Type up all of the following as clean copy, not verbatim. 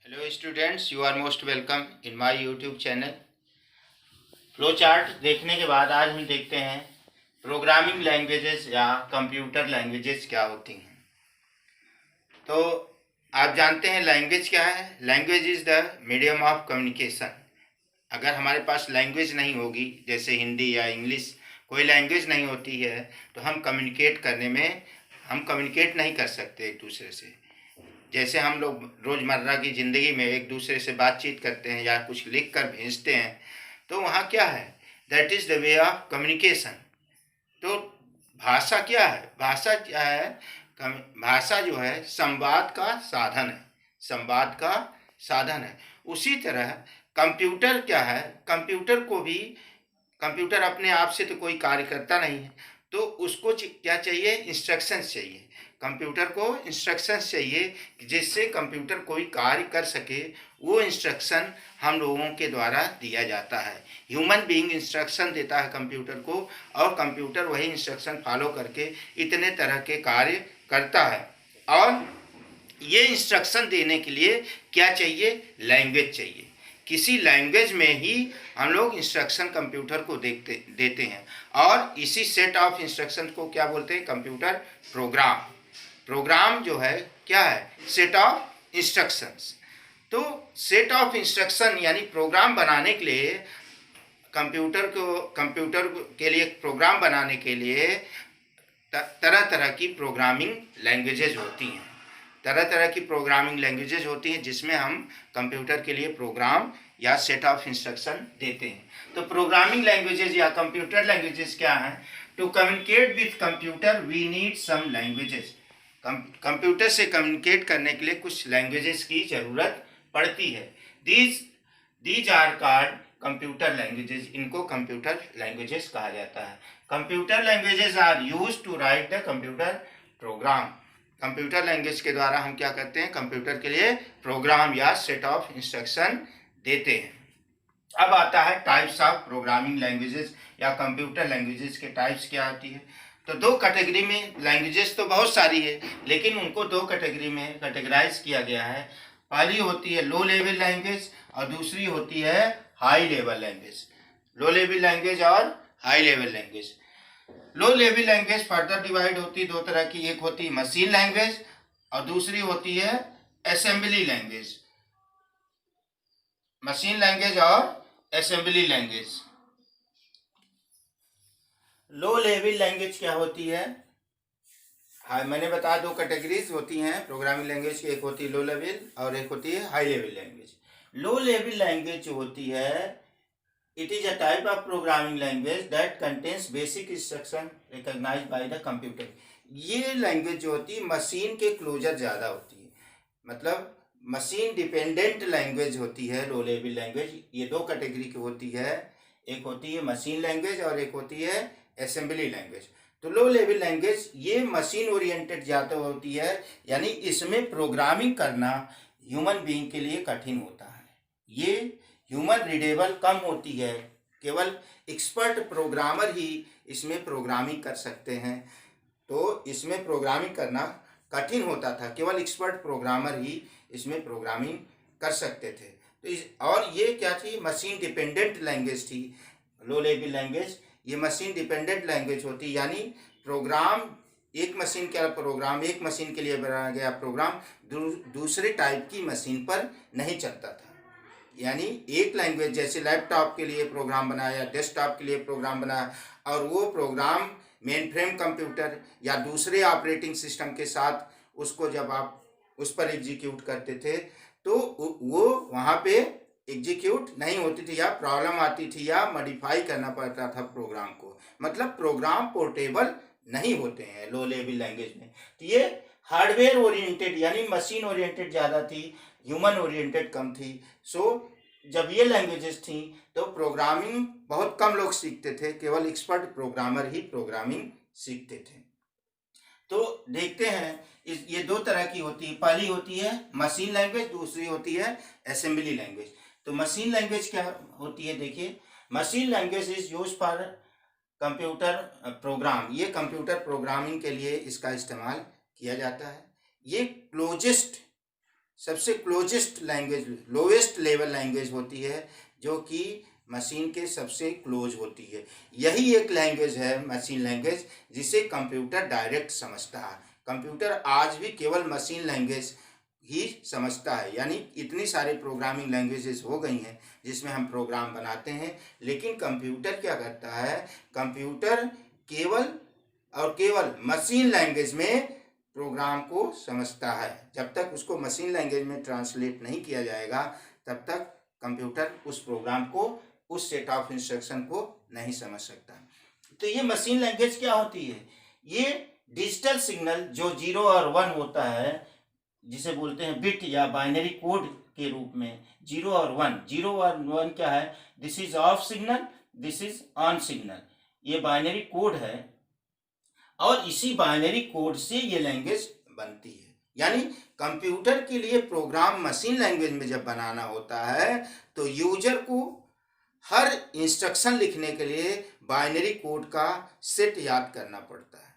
Hello students, you are most welcome in my YouTube channel. Flow chart देखने के बाद आज हम देखते हैं प्रोग्रामिंग लैंग्वेजेस या कंप्यूटर लैंग्वेजेस क्या होती हैं। तो आप जानते हैं लैंग्वेज क्या है। Language is the medium of communication. अगर हमारे पास लैंग्वेज नहीं होगी, जैसे हिंदी या इंग्लिश, कोई लैंग्वेज नहीं होती है तो हम कम्युनिकेट नहीं कर सकते एक दूसरे से। जैसे हम लोग रोज़मर्रा की ज़िंदगी में एक दूसरे से बातचीत करते हैं या कुछ लिख कर भेजते हैं, तो वहाँ क्या है, that is the way of communication. तो भाषा क्या है, भाषा क्या है, भाषा जो है संवाद का साधन है, संवाद का साधन है। उसी तरह कंप्यूटर क्या है, कंप्यूटर अपने आप से तो कोई कार्य करता नहीं है, तो उसको क्या चाहिए, इंस्ट्रक्शंस चाहिए। कंप्यूटर को इंस्ट्रक्शंस चाहिए जिससे कंप्यूटर कोई कार्य कर सके। वो इंस्ट्रक्शन हम लोगों के द्वारा दिया जाता है। ह्यूमन बीइंग इंस्ट्रक्शन देता है कंप्यूटर को, और कंप्यूटर वही इंस्ट्रक्शन फॉलो करके इतने तरह के कार्य करता है। और ये इंस्ट्रक्शन देने के लिए क्या चाहिए, लैंग्वेज चाहिए। किसी लैंग्वेज में ही हम लोग इंस्ट्रक्शन कंप्यूटर को देते हैं, और इसी सेट ऑफ इंस्ट्रक्शन को क्या बोलते हैं, कंप्यूटर प्रोग्राम। प्रोग्राम जो है क्या है, सेट ऑफ इंस्ट्रक्शंस। तो सेट ऑफ इंस्ट्रक्शन यानी प्रोग्राम बनाने के लिए कंप्यूटर के लिए प्रोग्राम बनाने के लिए तरह तरह की प्रोग्रामिंग लैंग्वेजेज होती हैं। तरह तरह की प्रोग्रामिंग लैंग्वेजेज होती हैं जिसमें हम कंप्यूटर के लिए प्रोग्राम या सेट ऑफ इंस्ट्रक्शन देते हैं। तो प्रोग्रामिंग लैंग्वेजेज या कंप्यूटर लैंग्वेजेज क्या हैं? To communicate with computer we need some languages. Computer से कम्युनिकेट करने के लिए कुछ लैंग्वेजेस की ज़रूरत पड़ती है। These are called computer languages. इनको कंप्यूटर लैंग्वेजेस कहा जाता है। Computer languages are used to write the computer program. Computer language के द्वारा हम क्या करते हैं, कंप्यूटर के लिए प्रोग्राम या सेट ऑफ इंस्ट्रक्शन देते हैं। अब आता है टाइप्स ऑफ प्रोग्रामिंग लैंग्वेजेस या कंप्यूटर लैंग्वेजेस के टाइप्स क्या आती है। तो दो कैटेगरी में, लैंग्वेजेस तो बहुत सारी है लेकिन उनको दो कैटेगरी में कैटेगराइज किया गया है। पहली होती है लो लेवल लैंग्वेज और दूसरी होती है high level language. Low level language और high level language. Low level language further divide होती है दो तरह की। एक होती है मशीन लैंग्वेज और दूसरी होती है असेंबली लैंग्वेज। मशीन लैंग्वेज और assembly language. Low level language क्या होती है? हाँ, मैंने बताया दो कैटेगरीज होती हैं प्रोग्रामिंग लैंग्वेज की। एक होती है लो लेवल और एक होती है high level language. Low level language जो होती है, it is a type of programming language that contains basic instruction recognized by the computer। ये लैंग्वेज जो होती है मशीन के क्लोजर ज़्यादा होती है, मतलब मशीन डिपेंडेंट लैंग्वेज होती है लो लेवल लैंग्वेज। ये दो कैटेगरी की होती है, एक होती है मशीन लैंग्वेज और एक होती है असेंबली लैंग्वेज। तो लो लेवल लैंग्वेज ये मशीन ओरिएंटेड ज़्यादा होती है, यानी इसमें प्रोग्रामिंग करना ह्यूमन बीइंग के लिए कठिन होता है। ये ह्यूमन रीडेबल कम होती है, केवल एक्सपर्ट प्रोग्रामर ही इसमें प्रोग्रामिंग कर सकते हैं। तो इसमें प्रोग्रामिंग करना कठिन होता था, केवल एक्सपर्ट प्रोग्रामर ही इसमें प्रोग्रामिंग कर सकते थे। तो और ये क्या थी, मशीन डिपेंडेंट लैंग्वेज थी लो लेवल लैंग्वेज। ये मशीन डिपेंडेंट लैंग्वेज होती, यानी प्रोग्राम एक मशीन के लिए बनाया गया प्रोग्राम दूसरे टाइप की मशीन पर नहीं चलता था। यानी एक लैंग्वेज जैसे लैपटॉप के लिए प्रोग्राम बनाया, डेस्कटॉप के लिए प्रोग्राम बनाया, और वो प्रोग्राम मेन फ्रेम कंप्यूटर या दूसरे ऑपरेटिंग सिस्टम के साथ उसको जब आप उस पर एग्जीक्यूट करते थे तो वो वहाँ पे एग्जीक्यूट नहीं होती थी, या प्रॉब्लम आती थी, या मॉडिफाई करना पड़ता था प्रोग्राम को। मतलब प्रोग्राम पोर्टेबल नहीं होते हैं लो लेवल लैंग्वेज में। तो ये हार्डवेयर ओरिएंटेड यानी मशीन ओरिएंटेड ज़्यादा थी, ह्यूमन ओरिएंटेड कम थी। सो जब ये लैंग्वेजेस थी तो प्रोग्रामिंग बहुत कम लोग सीखते थे, केवल एक्सपर्ट प्रोग्रामर ही प्रोग्रामिंग सीखते थे। तो देखते हैं ये दो तरह की होती है। पहली होती है मशीन लैंग्वेज, दूसरी होती है असेंबली लैंग्वेज। तो मशीन लैंग्वेज क्या होती है, देखिए, machine language is use for computer program. ये कंप्यूटर प्रोग्रामिंग के लिए इसका इस्तेमाल किया जाता है। ये क्लोजेस्ट सबसे closest language, lowest level language होती है, जो कि मशीन के सबसे क्लोज होती है। यही एक लैंग्वेज है मशीन लैंग्वेज, जिसे कंप्यूटर डायरेक्ट समझता है। कंप्यूटर आज भी केवल मशीन लैंग्वेज ही समझता है, यानी इतनी सारी प्रोग्रामिंग लैंग्वेजेस हो गई हैं जिसमें हम प्रोग्राम बनाते हैं, लेकिन कंप्यूटर क्या करता है, कंप्यूटर केवल और केवल मशीन लैंग्वेज में प्रोग्राम को समझता है। जब तक उसको मशीन लैंग्वेज में ट्रांसलेट नहीं किया जाएगा, तब तक कंप्यूटर उस प्रोग्राम को, उस सेट ऑफ इंस्ट्रक्शन को नहीं समझ सकता। तो ये मशीन लैंग्वेज क्या होती है, ये डिजिटल सिग्नल जो 0 और 1 होता है, जिसे बोलते हैं बिट या बाइनरी कोड के रूप में, 0 और 1, 0 और 1 क्या है, this is of signal, this is on signal, ये बाइनरी कोड है, और इसी बाइनरी कोड से ये लैंग्वेज बनती है। यानी कंप्यूटर के लिए प्रोग्राम मशीन लैंग्वेज में जब बनाना होता है, तो यूजर को हर इंस्ट्रक्शन लिखने के लिए बाइनरी कोड का सेट याद करना पड़ता है।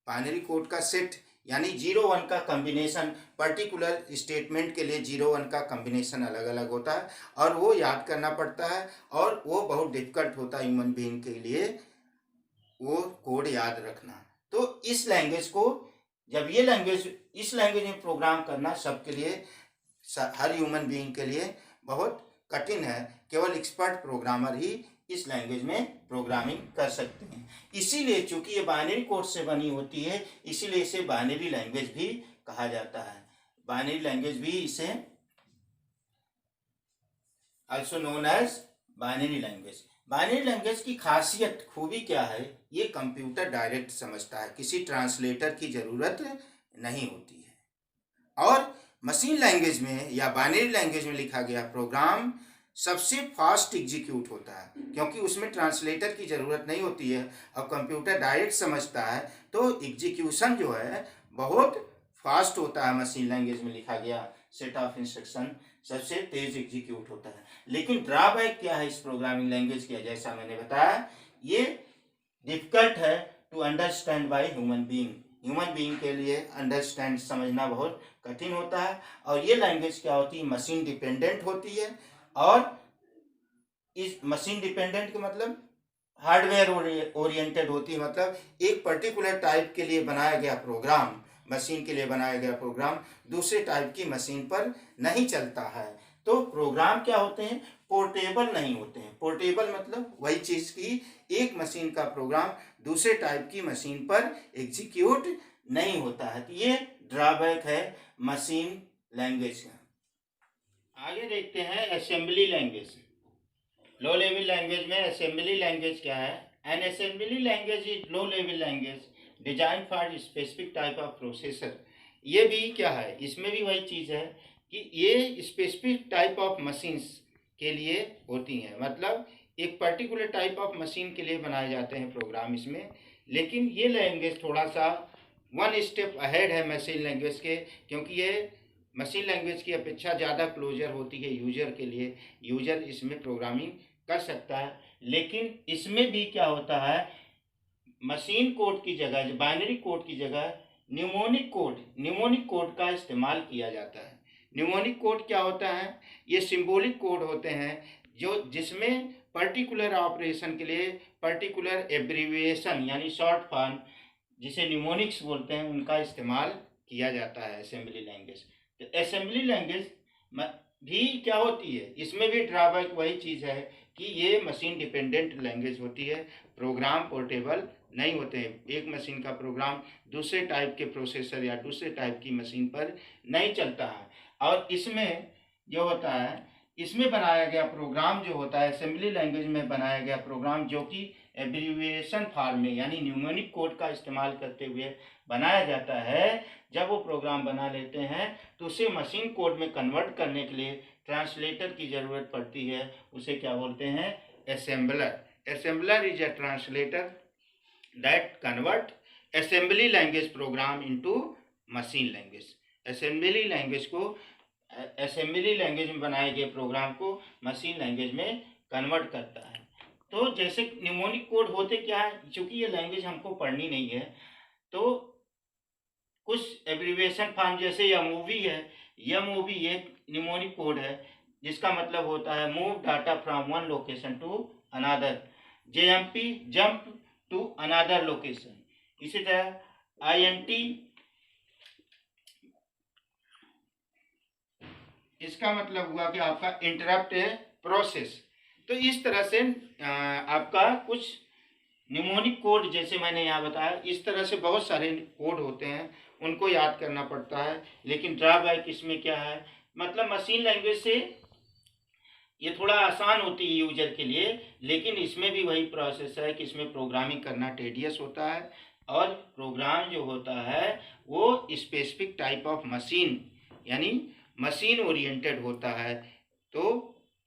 बाइनरी कोड का सेट यानी 0-1 का कॉम्बिनेशन, पर्टिकुलर स्टेटमेंट के लिए 0-1 का कॉम्बिनेशन अलग अलग होता है, और वो याद करना पड़ता है, और वो बहुत डिफिकल्ट होता है ह्यूमन बीइंग के लिए वो कोड याद रखना। तो इस लैंग्वेज को, जब ये लैंग्वेज, इस लैंग्वेज में प्रोग्राम करना सबके लिए, हर ह्यूमन बीइंग के लिए बहुत कठिन है। केवल एक्सपर्ट प्रोग्रामर ही इस लैंग्वेज में प्रोग्रामिंग कर सकते हैं। इसीलिए चूंकि ये बाइनरी कोड से बनी होती है, इसीलिए इसे बाइनरी लैंग्वेज भी कहा जाता है। बाइनरी लैंग्वेज भी इसे also known as binary language. Binary language की खासियत, खूबी क्या है, ये कंप्यूटर डायरेक्ट समझता है, किसी ट्रांसलेटर की ज़रूरत नहीं होती है। और मशीन लैंग्वेज में या बाइनरी लैंग्वेज में लिखा गया प्रोग्राम सबसे फास्ट एग्जीक्यूट होता है, क्योंकि उसमें ट्रांसलेटर की ज़रूरत नहीं होती है और कंप्यूटर डायरेक्ट समझता है, तो एग्जीक्यूशन जो है बहुत फास्ट होता है। मशीन लैंग्वेज में लिखा गया सेट ऑफ इंस्ट्रक्शन सबसे तेज एग्जीक्यूट होता है। लेकिन ड्रॉबैक क्या है इस प्रोग्रामिंग लैंग्वेज का, जैसा मैंने बताया, ये डिफिकल्ट है to understand by human being. Human being के लिए अंडरस्टैंड, समझना बहुत कठिन होता है। और ये लैंग्वेज क्या होती है, मशीन डिपेंडेंट होती है, और इस मशीन डिपेंडेंट के मतलब हार्डवेयर ओरिएंटेड होती है। मतलब एक पर्टिकुलर टाइप के लिए बनाया गया प्रोग्राम, मशीन के लिए बनाया गया प्रोग्राम दूसरे टाइप की मशीन पर नहीं चलता है। तो प्रोग्राम क्या होते हैं, पोर्टेबल नहीं होते हैं। पोर्टेबल मतलब वही चीज़ की एक मशीन का प्रोग्राम दूसरे टाइप की मशीन पर एग्जीक्यूट नहीं होता है। तो ये ड्रॉबैक है मशीन लैंग्वेज का। आगे देखते हैं assembly language. Low level language में असेंबली लैंग्वेज क्या है, N assembly language is low level language design for specific type of processor. ये भी क्या है, इसमें भी वही चीज़ है कि ये स्पेसिफिक टाइप ऑफ मशीन्स के लिए होती हैं। मतलब एक पर्टिकुलर टाइप ऑफ मशीन के लिए बनाए जाते हैं प्रोग्राम इसमें। लेकिन ये लैंग्वेज थोड़ा सा 1 स्टेप अहेड है मशीन लैंग्वेज के, क्योंकि ये मशीन लैंग्वेज की अपेक्षा ज़्यादा क्लोजर होती है यूजर के लिए। यूजर इसमें प्रोग्रामिंग कर सकता है। लेकिन इसमें भी क्या होता है, मशीन कोड की जगह, बाइनरी कोड की जगह न्यूमोनिक कोड का इस्तेमाल किया जाता है। न्यूमोनिक कोड क्या होता है, ये सिंबॉलिक कोड होते हैं जो जिसमें पर्टिकुलर ऑपरेशन के लिए पर्टिकुलर एब्रीविएशन यानी शॉर्ट फॉर्म, जिसे न्यूमोनिक्स बोलते हैं, उनका इस्तेमाल किया जाता है असेंबली लैंग्वेज। तो असेंबली लैंग्वेज भी क्या होती है, इसमें भी ड्रॉबैक वही चीज़ है कि ये मशीन डिपेंडेंट लैंग्वेज होती है। प्रोग्राम पोर्टेबल नहीं होते हैं। एक मशीन का प्रोग्राम दूसरे टाइप के प्रोसेसर या दूसरे टाइप की मशीन पर नहीं चलता है। और इसमें जो होता है, इसमें बनाया गया प्रोग्राम जो होता है, असेंबली लैंग्वेज में बनाया गया प्रोग्राम, जो कि एब्रीविएशन फॉर्म में यानी न्यूमोनिक कोड का इस्तेमाल करते हुए बनाया जाता है, जब वो प्रोग्राम बना लेते हैं तो उसे मशीन कोड में कन्वर्ट करने के लिए ट्रांसलेटर की ज़रूरत पड़ती है। उसे क्या बोलते हैं, assembler. Assembler is a translator that convert assembly language program into machine language. Assembly language को, असेंबली लैंग्वेज में बनाए गए प्रोग्राम को मशीन लैंग्वेज में कन्वर्ट करता है। तो जैसे न्यूमोनिक कोड होते क्या है, चूँकि ये लैंग्वेज हमको पढ़नी नहीं है, तो कुछ एब्रीविएशन फॉर्म, जैसे यह मूवी है, MOV एक निमोनिक कोड है जिसका मतलब होता है move data from one location to another. JMP jump to another location. इसी तरह INT इसका मतलब हुआ कि आपका इंटरप्ट प्रोसेस। तो इस तरह से आपका कुछ निमोनिक कोड, जैसे मैंने यहाँ बताया, इस तरह से बहुत सारे कोड होते हैं, उनको याद करना पड़ता है। लेकिन ड्रॉबैक इसमें क्या है, मतलब मशीन लैंग्वेज से ये थोड़ा आसान होती है यूजर के लिए, लेकिन इसमें भी वही प्रोसेस है कि इसमें प्रोग्रामिंग करना टेडियस होता है, और प्रोग्राम जो होता है वो स्पेसिफिक टाइप ऑफ मशीन यानी मशीन ओरिएंटेड होता है। तो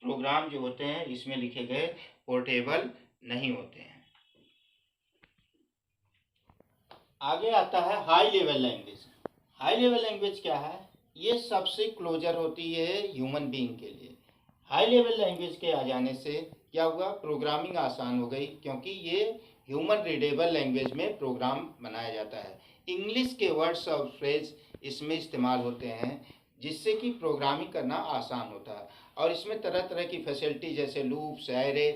प्रोग्राम जो होते हैं इसमें लिखे गए पोर्टेबल नहीं होते हैं। आगे आता है high level language. High level language क्या है, ये सबसे क्लोजर होती है ह्यूमन बीइंग के लिए। हाई लेवल लैंग्वेज के आ जाने से क्या हुआ, प्रोग्रामिंग आसान हो गई, क्योंकि ये ह्यूमन रीडेबल लैंग्वेज में प्रोग्राम बनाया जाता है। इंग्लिश के वर्ड्स और फ्रेज इसमें इस्तेमाल होते हैं, जिससे कि प्रोग्रामिंग करना आसान होता है। और इसमें तरह तरह की फैसिलिटी जैसे लूप्स, एरे,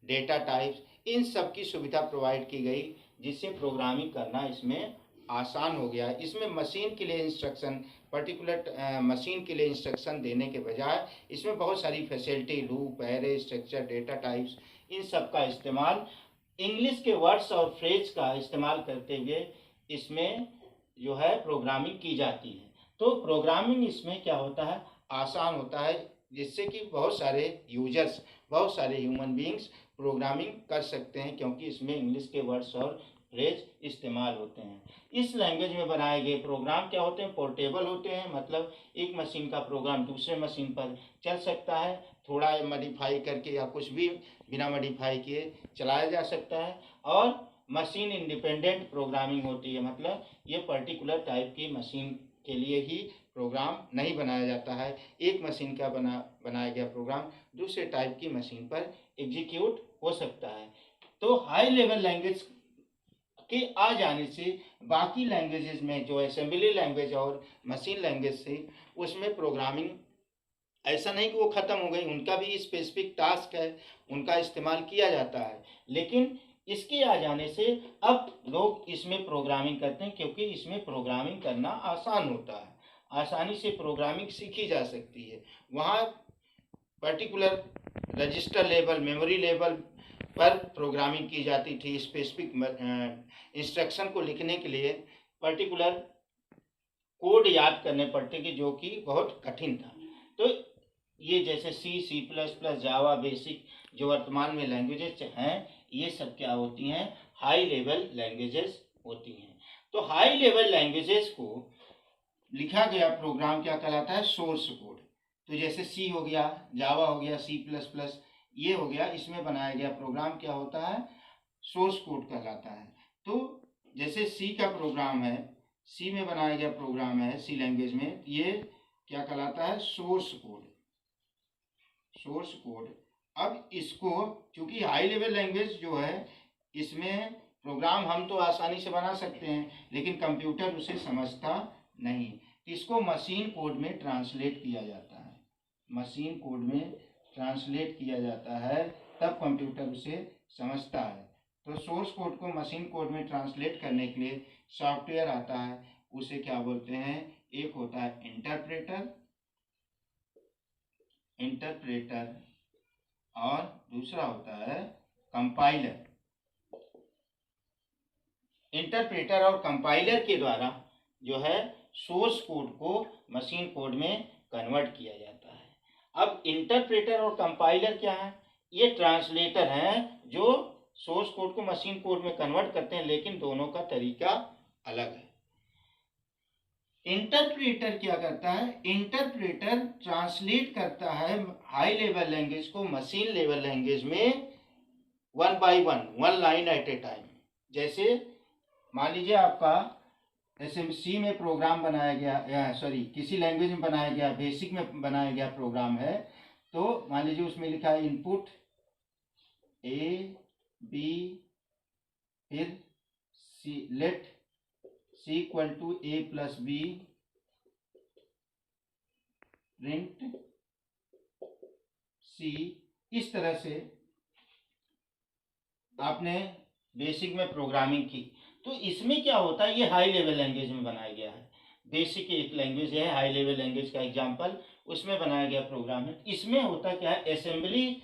डेटा टाइप्स, इन सब की सुविधा प्रोवाइड की गई, जिससे प्रोग्रामिंग करना इसमें आसान हो गया। इसमें मशीन के लिए इंस्ट्रक्शन, पर्टिकुलर मशीन के लिए इंस्ट्रक्शन देने के बजाय इसमें बहुत सारी facility, loop, array, structure, data types, इन सब का इस्तेमाल, इंग्लिश के वर्ड्स और फ्रेज का इस्तेमाल करते हुए इसमें जो है प्रोग्रामिंग की जाती है। तो प्रोग्रामिंग इसमें क्या होता है, आसान होता है, जिससे कि बहुत सारे यूजर्स, बहुत सारे ह्यूमन बीइंग्स प्रोग्रामिंग कर सकते हैं, क्योंकि इसमें इंग्लिश के वर्ड्स और फ्रेज इस्तेमाल होते हैं। इस लैंग्वेज में बनाए गए प्रोग्राम क्या होते हैं, पोर्टेबल होते हैं, मतलब एक मशीन का प्रोग्राम दूसरे मशीन पर चल सकता है, थोड़ा मॉडिफाई करके या कुछ भी बिना मॉडिफाई किए चलाया जा सकता है। और मशीन इंडिपेंडेंट प्रोग्रामिंग होती है, मतलब ये पर्टिकुलर टाइप की मशीन के लिए ही प्रोग्राम नहीं बनाया जाता है। एक मशीन का बनाया गया प्रोग्राम दूसरे टाइप की मशीन पर एग्जीक्यूट हो सकता है। तो हाई लेवल लैंग्वेज के आ जाने से बाकी लैंग्वेजेस में, जो असेंबली लैंग्वेज और मशीन लैंग्वेज से, उसमें प्रोग्रामिंग ऐसा नहीं कि वो ख़त्म हो गई, उनका भी स्पेसिफिक टास्क है, उनका इस्तेमाल किया जाता है। लेकिन इसके आ जाने से अब लोग इसमें प्रोग्रामिंग करते हैं, क्योंकि इसमें प्रोग्रामिंग करना आसान होता है, आसानी से प्रोग्रामिंग सीखी जा सकती है। वहाँ particular register level, memory level पर प्रोग्रामिंग की जाती थी, स्पेसिफिक इंस्ट्रक्शन को लिखने के लिए पर्टिकुलर कोड याद करने पड़ते कि जो कि बहुत कठिन था। तो ये जैसे C++, जावा, बेसिक, जो वर्तमान में लैंग्वेजेस हैं, ये सब क्या होती हैं, हाई लेवल लैंग्वेजेस होती हैं। तो हाई लेवल लैंग्वेजेस को लिखा गया प्रोग्राम क्या कहलाता है, सोर्स कोड। तो जैसे C हो गया, जावा हो गया, C++, ये हो गया, इसमें बनाया गया प्रोग्राम क्या होता है, सोर्स कोड कहलाता है। तो जैसे C का प्रोग्राम है, C में बनाया गया प्रोग्राम है, C लैंग्वेज में, ये क्या कहलाता है, सोर्स कोड। Source code. अब इसको, चूंकि हाई लेवल लैंग्वेज जो है, इसमें प्रोग्राम हम तो आसानी से बना सकते हैं, लेकिन कंप्यूटर उसे समझता नहीं। इसको मशीन कोड में ट्रांसलेट किया जाता है, मशीन कोड में ट्रांसलेट किया जाता है, तब कंप्यूटर उसे समझता है। तो सोर्स कोड को मशीन कोड में ट्रांसलेट करने के लिए सॉफ्टवेयर आता है, उसे क्या बोलते हैं, एक होता है इंटरप्रेटर, और दूसरा होता है कंपाइलर। इंटरप्रेटर और कंपाइलर के द्वारा जो है सोर्स कोड को मशीन कोड में कन्वर्ट किया जाता है। अब इंटरप्रेटर और कंपाइलर क्या है, ये ट्रांसलेटर हैं जो सोर्स कोड को मशीन कोड में कन्वर्ट करते हैं, लेकिन दोनों का तरीका अलग है। इंटरप्रेटर क्या करता है, इंटरप्रेटर ट्रांसलेट करता है हाई लेवल लैंग्वेज को मशीन लेवल लैंग्वेज में, one by one line at A time. जैसे मान लीजिए आपका सी में प्रोग्राम बनाया गया, सॉरी किसी लैंग्वेज में बनाया गया, बेसिक में बनाया गया प्रोग्राम है, तो मान लीजिए उसमें लिखा है इनपुट A B, फिर C, let C equal to A plus B, print C, इस तरह से आपने बेसिक में प्रोग्रामिंग की। तो इसमें क्या होता है, ये हाई लेवल लैंग्वेज में बनाया गया है। बेसिक एक लैंग्वेज है, हाई लेवल लैंग्वेज का एग्जांपल, उसमें बनाया गया प्रोग्राम है। इसमें होता क्या है, असेंबली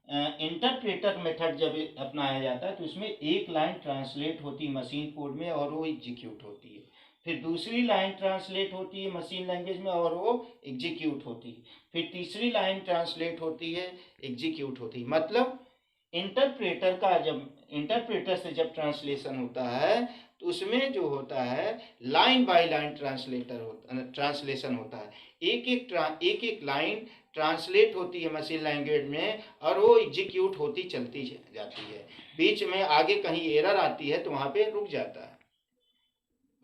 इंटरप्रेटर मेथड जब अपनाया जाता है तो उसमें एक लाइन ट्रांसलेट होती है मशीन कोड में और वो एग्जीक्यूट होती है, फिर दूसरी लाइन ट्रांसलेट होती है मशीन लैंग्वेज में और वो एग्जीक्यूट होती है, फिर तीसरी लाइन ट्रांसलेट होती है, एग्जीक्यूट होती है। मतलब इंटरप्रेटर से जब ट्रांसलेशन होता है तो उसमें जो होता है लाइन बाय लाइन ट्रांसलेशन होता है। एक एक लाइन ट्रांसलेट होती है मशीन लैंग्वेज में और वो एग्जीक्यूट होती चलती जाती है। बीच में आगे कहीं एरर आती है तो वहाँ पे रुक जाता है,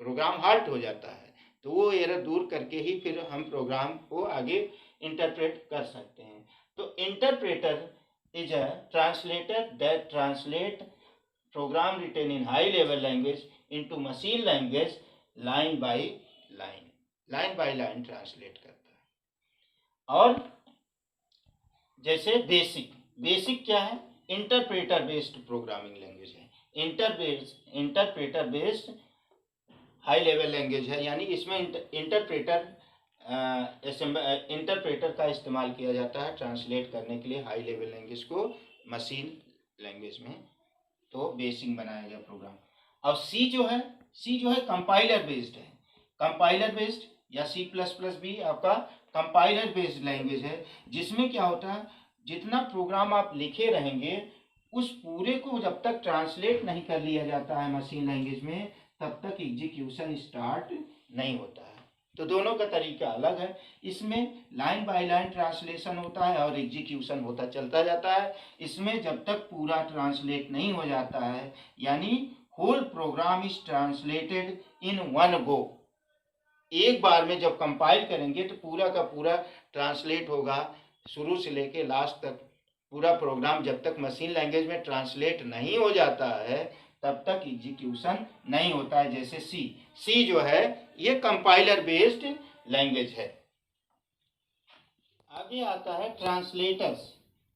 प्रोग्राम हाल्ट हो जाता है। तो वो एरर दूर करके ही फिर हम प्रोग्राम को आगे इंटरप्रेट कर सकते हैं। तो interpreter is a translator that translate program written in high level language into machine language line by line translate करता है। और जैसे बेसिक क्या है, इंटरप्रेटर बेस्ड प्रोग्रामिंग लैंग्वेज है। Interpreter based high level language है, यानी इसमें इंटरप्रेटर का इस्तेमाल किया जाता है ट्रांसलेट करने के लिए हाई लेवल लैंग्वेज को मशीन लैंग्वेज में। तो बेसिक बनाया गया प्रोग्राम। और सी जो है कंपाइलर बेस्ड है। कंपाइलर बेस्ड या C++ भी आपका कंपाइलर बेस्ड लैंग्वेज है, जिसमें क्या होता है, जितना प्रोग्राम आप लिखे रहेंगे उस पूरे को जब तक ट्रांसलेट नहीं कर लिया जाता है मशीन लैंग्वेज में तब तक एग्जीक्यूशन स्टार्ट नहीं होता है। तो दोनों का तरीका अलग है। इसमें लाइन बाय लाइन ट्रांसलेशन होता है और एग्जीक्यूशन होता चलता जाता है। इसमें जब तक पूरा ट्रांसलेट नहीं हो जाता है, यानी whole program is translated in one go, एक बार में जब कंपाइल करेंगे तो पूरा का पूरा ट्रांसलेट होगा, शुरू से लेके लास्ट तक पूरा प्रोग्राम जब तक मशीन लैंग्वेज में ट्रांसलेट नहीं हो जाता है तब तक एग्जीक्यूशन नहीं होता है। जैसे सी जो है ये कंपाइलर बेस्ड लैंग्वेज है। आगे आता है ट्रांसलेटर्स।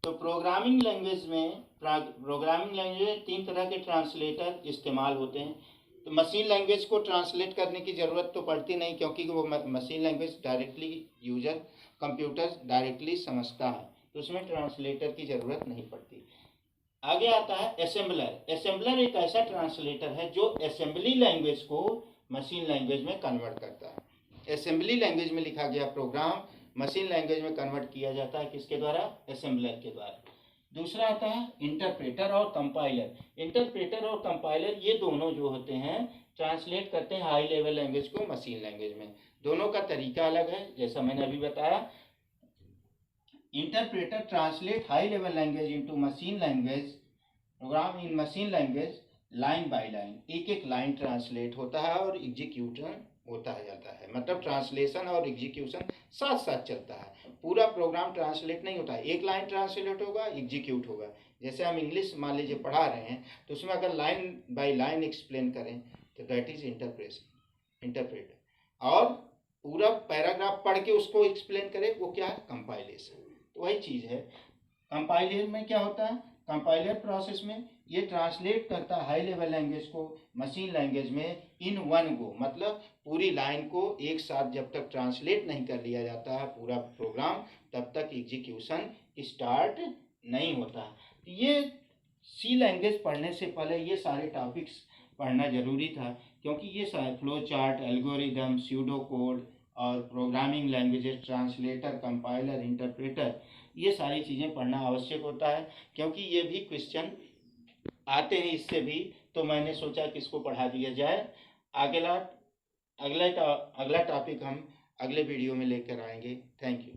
तो प्रोग्रामिंग लैंग्वेज में तीन तरह के ट्रांसलेटर इस्तेमाल होते हैं। तो मशीन लैंग्वेज को ट्रांसलेट करने की ज़रूरत तो पड़ती नहीं, क्योंकि वो machine language directly user computer directly समझता है, तो उसमें ट्रांसलेटर की ज़रूरत नहीं पड़ती। आगे आता है असेंबलर एक ऐसा ट्रांसलेटर है जो असेंबली लैंग्वेज को मशीन लैंग्वेज में कन्वर्ट करता है। असेंबली लैंग्वेज में लिखा गया प्रोग्राम मशीन लैंग्वेज में कन्वर्ट किया जाता है, किसके द्वारा, असेंबलर के द्वारा। दूसरा आता है इंटरप्रेटर और कंपाइलर। इंटरप्रेटर और कंपाइलर ये दोनों जो होते हैं ट्रांसलेट करते हैं हाई लेवल लैंग्वेज को मशीन लैंग्वेज में। दोनों का तरीका अलग है, जैसा मैंने अभी बताया। Interpreter translate high level language into machine language program in machine language line by line, एक एक लाइन ट्रांसलेट होता है और एग्जीक्यूशन होता जाता है। मतलब ट्रांसलेशन और एग्जीक्यूशन साथ साथ चलता है, पूरा प्रोग्राम ट्रांसलेट नहीं होता है। एक लाइन ट्रांसलेट होगा, एग्जीक्यूट होगा। जैसे हम इंग्लिश मान लीजिए पढ़ा रहे हैं तो उसमें अगर लाइन बाय लाइन एक्सप्लेन करें तो दैट इज इंटरप्रेटर, और पूरा पैराग्राफ पढ़ के उसको एक्सप्लेन करें वो क्या है, कंपाइलेशन। तो वही चीज़ है। कंपाइलर में क्या होता है, कंपाइलर प्रोसेस में ये ट्रांसलेट करता है हाई लेवल लैंग्वेज को मशीन लैंग्वेज में इन वन गो, मतलब पूरी लाइन को एक साथ जब तक ट्रांसलेट नहीं कर लिया जाता है पूरा प्रोग्राम तब तक एग्जीक्यूशन स्टार्ट नहीं होता। ये सी लैंग्वेज पढ़ने से पहले ये सारे टॉपिक्स पढ़ना ज़रूरी था, क्योंकि ये सारे flow chart, algorithm, pseudo code और programming languages, translator, compiler, interpreter, ये सारी चीज़ें पढ़ना आवश्यक होता है, क्योंकि ये भी क्वेश्चन आते हैं इससे भी। तो मैंने सोचा कि इसको पढ़ा दिया जाए। अगला टॉपिक हम अगले वीडियो में लेकर आएंगे। Thank you.